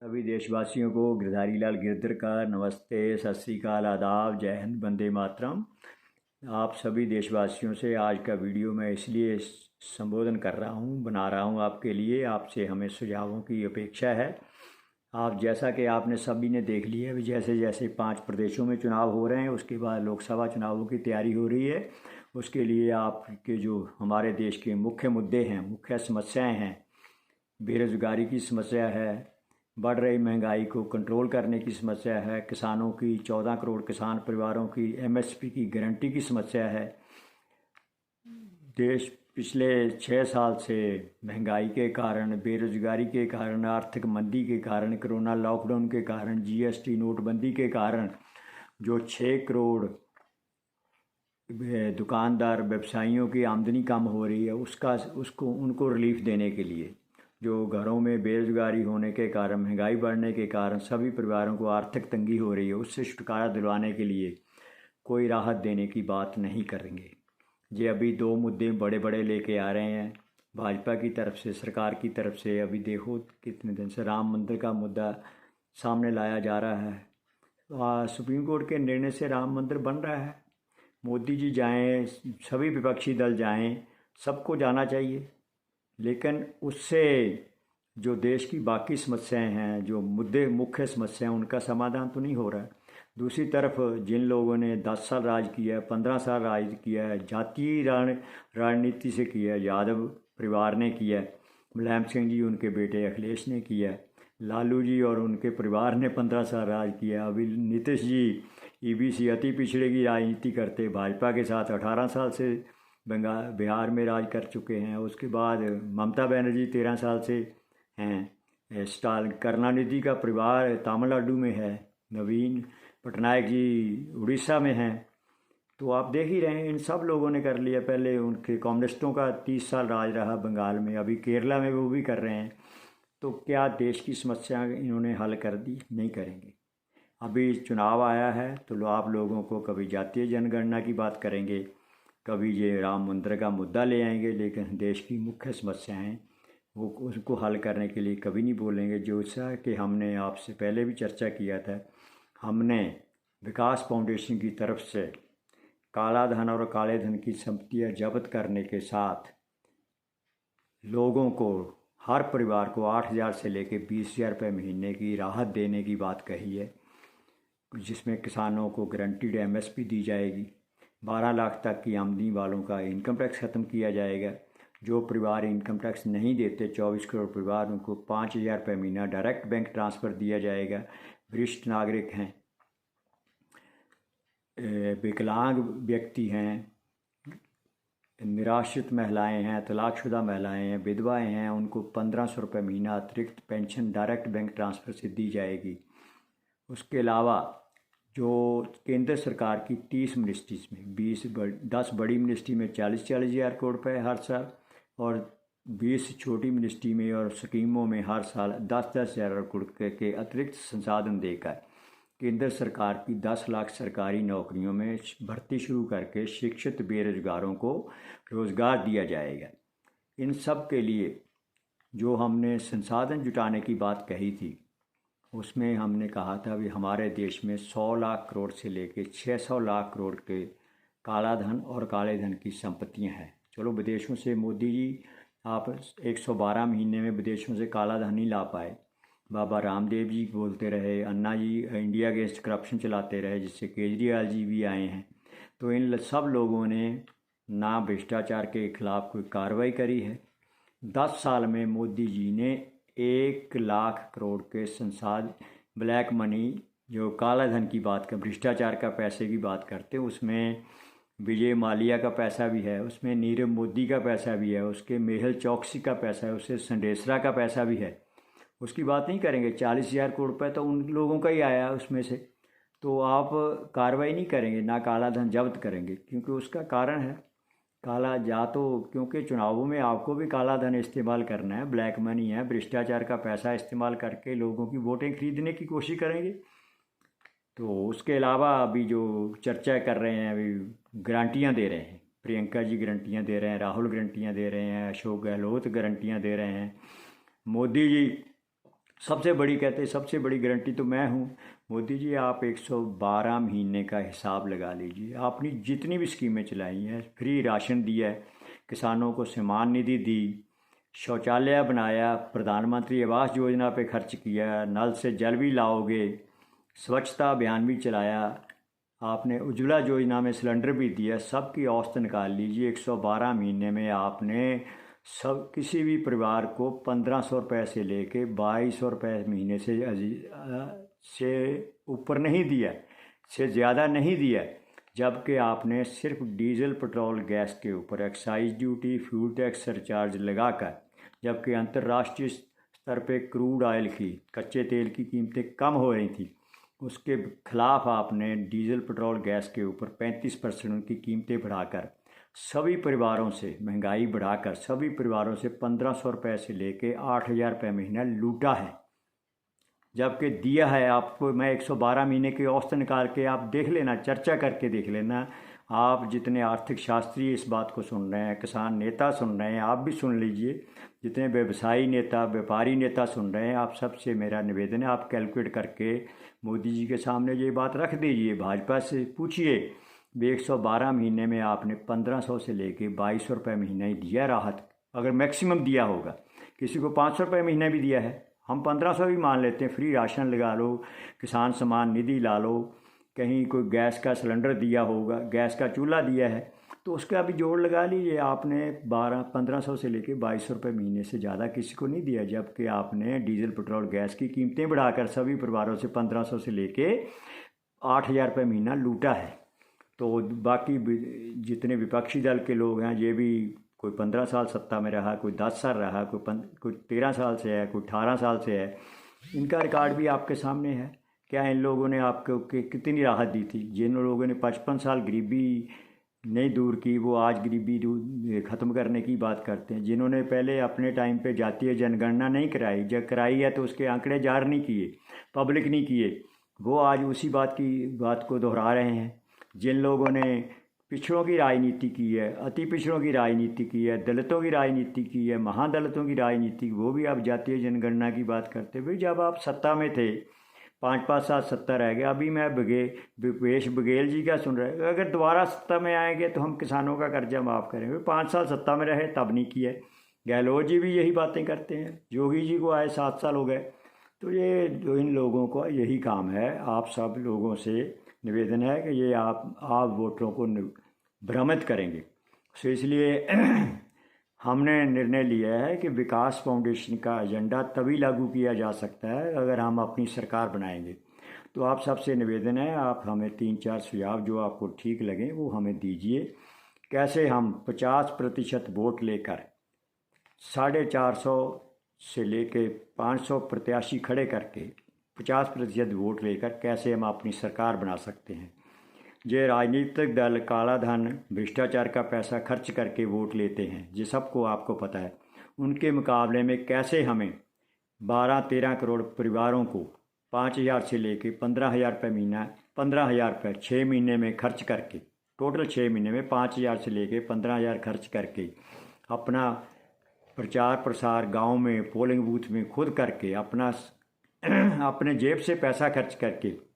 सभी देशवासियों को गिरधारी लाल गिरधर का नमस्ते, सत श्री अकाल, आदाब, जय हिंद, वंदे मातरम। आप सभी देशवासियों से आज का वीडियो मैं इसलिए संबोधन कर रहा हूँ, बना रहा हूँ आपके लिए। आपसे हमें सुझावों की अपेक्षा है। आप जैसा कि आपने सभी ने देख लिया है, जैसे जैसे 5 प्रदेशों में चुनाव हो रहे हैं, उसके बाद लोकसभा चुनावों की तैयारी हो रही है। उसके लिए आपके जो हमारे देश के मुख्य मुद्दे हैं, मुख्य समस्याएं हैं, बेरोजगारी की समस्या है, बढ़ रही महंगाई को कंट्रोल करने की समस्या है, किसानों की 14 करोड़ किसान परिवारों की एमएसपी की गारंटी की समस्या है। देश पिछले 6 साल से महंगाई के कारण, बेरोजगारी के कारण, आर्थिक मंदी के कारण, कोरोना लॉकडाउन के कारण, जीएसटी नोटबंदी के कारण जो 6 करोड़ दुकानदार व्यवसायियों की आमदनी कम हो रही है, उसको उनको रिलीफ देने के लिए, जो घरों में बेरोजगारी होने के कारण, महंगाई बढ़ने के कारण सभी परिवारों को आर्थिक तंगी हो रही है, उससे छुटकारा दिलवाने के लिए कोई राहत देने की बात नहीं करेंगे। ये अभी 2 मुद्दे बड़े बड़े लेके आ रहे हैं भाजपा की तरफ से, सरकार की तरफ से। अभी देखो कितने दिन से राम मंदिर का मुद्दा सामने लाया जा रहा है। सुप्रीम कोर्ट के निर्णय से राम मंदिर बन रहा है। मोदी जी जाएं, सभी विपक्षी दल जाएं, सबको जाना चाहिए, लेकिन उससे जो देश की बाकी समस्याएं हैं, जो मुद्दे मुख्य समस्याएं, उनका समाधान तो नहीं हो रहा है। दूसरी तरफ जिन लोगों ने 10 साल राज किया है, 15 साल राज किया है, जातीय राजनीति से किया है, यादव परिवार ने किया है, मुलायम सिंह जी उनके बेटे अखिलेश ने किया है, लालू जी और उनके परिवार ने 15 साल राज किया। अभी नीतीश जी ईबीसी अति पिछड़े की राजनीति करते भाजपा के साथ 18 साल से बंगाल बिहार में राज कर चुके हैं। उसके बाद ममता बनर्जी 13 साल से हैं। करुणानिधि का परिवार तमिलनाडु में है, नवीन पटनायक जी उड़ीसा में हैं। तो आप देख ही रहे हैं, इन सब लोगों ने कर लिया। पहले उनके कम्युनिस्टों का 30 साल राज रहा बंगाल में, अभी केरला में वो भी कर रहे हैं। तो क्या देश की समस्या इन्होंने हल कर दी? नहीं करेंगे। अभी चुनाव आया है तो आप लोगों को कभी जातीय जनगणना की बात करेंगे, कभी ये राम मंदिर का मुद्दा ले आएंगे, लेकिन देश की मुख्य समस्याएं वो उसको हल करने के लिए कभी नहीं बोलेंगे। जो सा कि हमने आपसे पहले भी चर्चा किया था, हमने विकास फाउंडेशन की तरफ से काला धन और काले धन की संपत्तियां जब्त करने के साथ लोगों को, हर परिवार को 8,000 से लेकर 20,000 रुपये महीने की राहत देने की बात कही है, जिसमें किसानों को गारंटीड एमएसपी दी जाएगी। 12 लाख तक की आमदनी वालों का इनकम टैक्स ख़त्म किया जाएगा। जो परिवार इनकम टैक्स नहीं देते, 24 करोड़ परिवार, उनको 5,000 रुपये महीना डायरेक्ट बैंक ट्रांसफ़र दिया जाएगा। वरिष्ठ नागरिक हैं, विकलांग व्यक्ति हैं, निराश्रित महिलाएं हैं, तलाकशुदा महिलाएं हैं, विधवाएं हैं, उनको 1,500 रुपये महीना अतिरिक्त पेंशन डायरेक्ट बैंक ट्रांसफ़र से दी जाएगी। उसके अलावा जो केंद्र सरकार की 30 मिनिस्ट्रीज में 10 बड़ी मिनिस्ट्री में 40-40 हज़ार करोड़ रुपये हर साल, और 20 छोटी मिनिस्ट्री में और स्कीमों में हर साल 10-10 हज़ार करोड़ के अतिरिक्त संसाधन देकर केंद्र सरकार की 10 लाख सरकारी नौकरियों में भर्ती शुरू करके शिक्षित बेरोजगारों को रोज़गार दिया जाएगा। इन सब के लिए जो हमने संसाधन जुटाने की बात कही थी, उसमें हमने कहा था भी हमारे देश में 100 लाख करोड़ से लेकर 600 लाख करोड़ के काला धन और काले धन की संपत्तियां हैं। चलो, विदेशों से मोदी जी आप 112 महीने में विदेशों से काला धन नहीं ला पाए। बाबा रामदेव जी बोलते रहे, अन्ना जी इंडिया अगेंस्ट करप्शन चलाते रहे, जिससे केजरीवाल जी भी आए हैं। तो इन सब लोगों ने ना भ्रष्टाचार के खिलाफ कोई कार्रवाई करी है। 10 साल में मोदी जी ने 1 लाख करोड़ के संसाधन, ब्लैक मनी, जो काला धन की बात कर, भ्रष्टाचार का पैसे की बात करते हैं, उसमें विजय माल्या का पैसा भी है, उसमें नीरव मोदी का पैसा भी है, उसके मेहुल चौकसी का पैसा है, उससे संडेसरा का पैसा भी है। उसकी बात नहीं करेंगे। 40,000 करोड़ रुपये तो उन लोगों का ही आया है उसमें से। तो आप कार्रवाई नहीं करेंगे, ना काला धन जब्त करेंगे, क्योंकि उसका कारण है काला, या तो क्योंकि चुनावों में आपको भी काला धन इस्तेमाल करना है, ब्लैक मनी है, भ्रष्टाचार का पैसा इस्तेमाल करके लोगों की वोटें खरीदने की कोशिश करेंगे। तो उसके अलावा अभी जो चर्चा कर रहे हैं, अभी गारंटियाँ दे रहे हैं, प्रियंका जी गारंटियाँ दे रहे हैं, राहुल गारंटियाँ दे रहे हैं, अशोक गहलोत गारंटियाँ दे रहे हैं, मोदी जी सबसे बड़ी कहते हैं, सबसे बड़ी गारंटी तो मैं हूँ। मोदी जी आप 112 महीने का हिसाब लगा लीजिए, आपने जितनी भी स्कीमें चलाई हैं, फ्री राशन दिया है, किसानों को सम्मान निधि दी, शौचालय बनाया, प्रधानमंत्री आवास योजना पे खर्च किया, नल से जल भी लाओगे, स्वच्छता अभियान भी चलाया, आपने उज्ज्वला योजना में सिलेंडर भी दिया, सबकी औसत निकाल लीजिए। 112 महीने में आपने सब किसी भी परिवार को 1500 रुपये से लेके 2200 रुपये महीने से ऊपर नहीं दिया, से ज़्यादा नहीं दिया। जबकि आपने सिर्फ डीजल पेट्रोल गैस के ऊपर excise duty fuel tax surcharge लगाकर, जबकि अंतर्राष्ट्रीय स्तर पे क्रूड ऑयल की, कच्चे तेल की कीमतें कम हो रही थी, उसके खिलाफ आपने डीजल पेट्रोल गैस के ऊपर 35% उनकी कीमतें बढ़ाकर सभी परिवारों से, महंगाई बढ़ाकर सभी परिवारों से 1500 रुपये से लेके 8000 रुपये महीना लूटा है। जबकि दिया है आपको, मैं 112 महीने की औसत निकाल के आप देख लेना, चर्चा करके देख लेना। आप जितने आर्थिक शास्त्री इस बात को सुन रहे हैं, किसान नेता सुन रहे हैं, आप भी सुन लीजिए, जितने व्यवसायी नेता, व्यापारी नेता सुन रहे हैं, आप सबसे मेरा निवेदन है, आप कैलकुलेट करके मोदी जी के सामने ये बात रख दीजिए, भाजपा से पूछिए। 112 महीने में आपने 1500 से लेके 2200 रुपये महीना ही दिया राहत, अगर मैक्सिमम दिया होगा। किसी को 500 रुपये महीना भी दिया है, हम 1500 भी मान लेते हैं। फ्री राशन लगा लो, किसान सम्मान निधि ला लो, कहीं कोई गैस का सिलेंडर दिया होगा, गैस का चूल्हा दिया है, तो उसका भी जोड़ लगा लीजिए। आपने 1500 से लेके 2200 रुपये महीने से ज़्यादा किसी को नहीं दिया। जबकि आपने डीजल पेट्रोल गैस की कीमतें बढ़ाकर सभी परिवारों से 1500 से लेके 8000 रुपये महीना लूटा है। तो बाकी जितने विपक्षी दल के लोग हैं, ये भी कोई 15 साल सत्ता में रहा, कोई 10 साल रहा, कोई 13 साल से है, कोई 18 साल से है, इनका रिकॉर्ड भी आपके सामने है। क्या इन लोगों ने आपको कितनी राहत दी थी? जिन लोगों ने 55 साल गरीबी नहीं दूर की, वो आज गरीबी ख़त्म करने की बात करते हैं। जिन्होंने पहले अपने टाइम पे जातीय जनगणना नहीं कराई, जब कराई है तो उसके आंकड़े जार नहीं किए, पब्लिक नहीं किए, वो आज उसी बात को दोहरा रहे हैं। जिन लोगों ने पिछड़ों की राजनीति की है, अति पिछड़ों की राजनीति की है, दलितों की राजनीति की है, महादलितों की राजनीति, वो भी आप जातीय जनगणना की बात करते। भाई जब आप सत्ता में थे, 5-5 साल सत्ता रह गया, अभी मैं भूपेश बघेल जी का सुन रहे, अगर दोबारा सत्ता में आएंगे तो हम किसानों का कर्जा माफ़ करेंगे। 5 साल सत्ता में रहे तब नहीं किया। गहलोत जी भी यही बातें करते हैं, योगी जी को आए 7 साल हो गए। तो ये जो इन लोगों का यही काम है। आप सब लोगों से निवेदन है कि ये आप वोटरों को भ्रमित करेंगे। तो इसलिए हमने निर्णय लिया है कि विकास फाउंडेशन का एजेंडा तभी लागू किया जा सकता है अगर हम अपनी सरकार बनाएंगे। तो आप सबसे निवेदन है, आप हमें 3-4 सुझाव जो आपको ठीक लगें वो हमें दीजिए। कैसे हम 50% वोट लेकर 450 से लेके 500 प्रत्याशी खड़े करके 50% वोट लेकर कैसे हम अपनी सरकार बना सकते हैं। ये राजनीतिक दल काला धन, भ्रष्टाचार का पैसा खर्च करके वोट लेते हैं, ये सबको आपको पता है। उनके मुकाबले में कैसे हमें 12-13 करोड़ परिवारों को 5000 से लेके 15000 रुपये महीना, 15000 रुपये 6 महीने में खर्च करके, टोटल 6 महीने में 5000 से लेके 15000 खर्च करके अपना प्रचार प्रसार गांव में पोलिंग बूथ में खुद करके अपने जेब से पैसा खर्च करके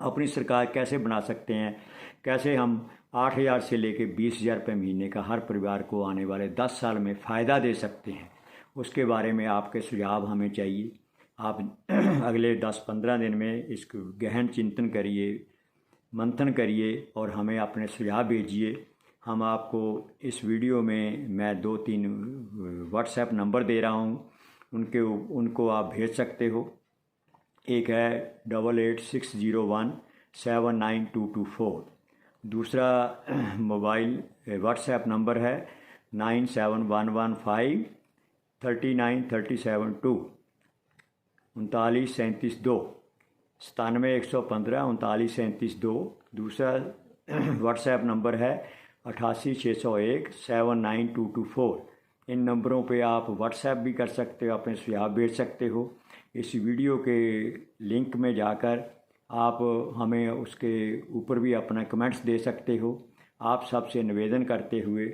अपनी सरकार कैसे बना सकते हैं। कैसे हम 8000 से लेके 20000 रुपये महीने का हर परिवार को आने वाले 10 साल में फ़ायदा दे सकते हैं, उसके बारे में आपके सुझाव हमें चाहिए। आप अगले 10-15 दिन में इसको गहन चिंतन करिए, मंथन करिए और हमें अपने सुझाव भेजिए। हम आपको इस वीडियो में मैं 2-3 व्हाट्सएप नंबर दे रहा हूँ, उनको आप भेज सकते हो। एक है 8860179224, दूसरा मोबाइल व्हाट्सएप नंबर है 9711539372 393732 97115 393732। दूसरा व्हाट्सएप नंबर है 8860179224। इन नंबरों पे आप व्हाट्सएप भी कर सकते हो, अपने सुझाव भेज सकते हो। इस वीडियो के लिंक में जाकर आप हमें उसके ऊपर भी अपना कमेंट्स दे सकते हो। आप सबसे निवेदन करते हुए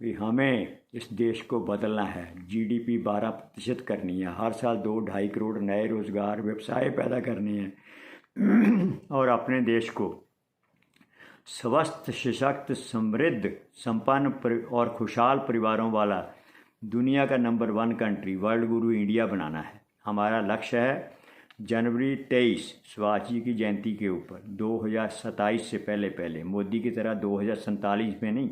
भी हमें इस देश को बदलना है। जीडीपी 12% करनी है, हर साल 2-2.5 करोड़ नए रोज़गार व्यवसाय पैदा करने हैं और अपने देश को स्वस्थ, सशक्त, समृद्ध, संपन्न और खुशहाल परिवारों वाला दुनिया का नंबर 1 कंट्री, वर्ल्ड गुरु इंडिया बनाना है। हमारा लक्ष्य है जनवरी 23 सुभाष जी की जयंती के ऊपर 2027 से पहले मोदी की तरह 2047 में नहीं,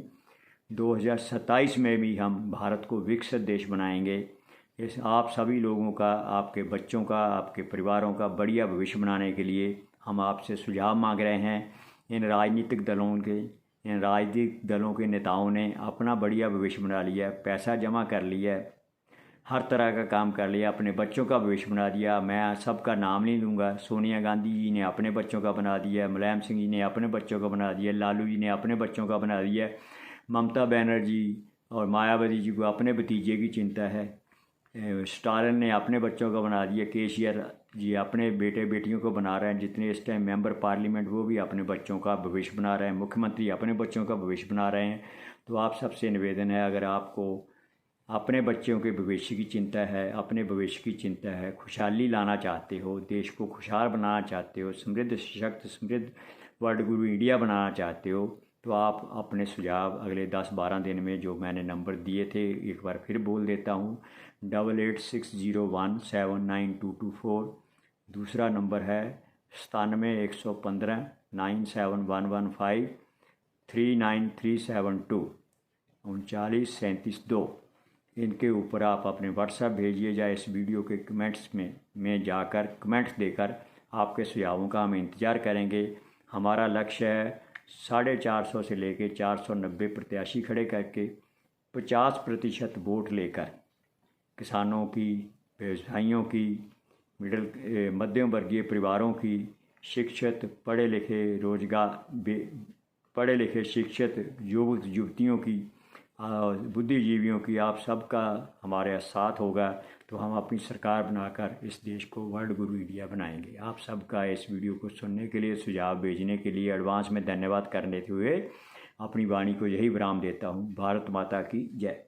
2027 में भी हम भारत को विकसित देश बनाएंगे। इस आप सभी लोगों का, आपके बच्चों का, आपके परिवारों का बढ़िया भविष्य बनाने के लिए हम आपसे सुझाव मांग रहे हैं। इन राजनीतिक दलों के नेताओं ने अपना बढ़िया भविष्य बना लिया, पैसा जमा कर लिया, हर तरह का काम कर लिया, अपने बच्चों का भविष्य बना दिया। मैं सबका नाम नहीं लूँगा। सोनिया गांधी जी ने अपने बच्चों का बना दिया, मुलायम सिंह जी ने अपने बच्चों का बना दिया, लालू जी ने अपने बच्चों का बना दिया, ममता बनर्जी और मायावती जी को अपने भतीजे की चिंता है, स्टालिन ने अपने बच्चों का बना दिया, केसीआर जी अपने बेटे बेटियों को बना रहे हैं, जितने इस टाइम मेंबर पार्लियामेंट वो भी अपने बच्चों का भविष्य बना रहे हैं, मुख्यमंत्री अपने बच्चों का भविष्य बना रहे हैं। तो आप सबसे निवेदन है, अगर आपको अपने बच्चों के भविष्य की चिंता है, अपने भविष्य की चिंता है, खुशहाली लाना चाहते हो, देश को खुशहाल बनाना चाहते हो, समृद्ध सशक्त समृद्ध वर्ल्ड गुरु इंडिया बनाना चाहते हो, तो आप अपने सुझाव अगले 10-12 दिन में जो मैंने नंबर दिए थे एक बार फिर बोल देता हूँ, 8860179224। दूसरा नंबर है 97-115-97115 39372 393732। इनके ऊपर आप अपने व्हाट्सएप भेजिए, या इस वीडियो के कमेंट्स में जाकर कमेंट्स देकर आपके सुझावों का हम इंतज़ार करेंगे। हमारा लक्ष्य है 450 से लेकर 490 प्रत्याशी खड़े करके 50% वोट लेकर किसानों की, व्यवसायियों की, मध्यम वर्गीय परिवारों की, शिक्षित पढ़े लिखे शिक्षित युवक युवतियों की, बुद्धिजीवियों की, आप सबका हमारे साथ होगा तो हम अपनी सरकार बनाकर इस देश को वर्ल्ड गुरु इंडिया बनाएंगे। आप सबका इस वीडियो को सुनने के लिए, सुझाव भेजने के लिए एडवांस में धन्यवाद करने हुए अपनी वाणी को यही विराम देता हूँ। भारत माता की जय।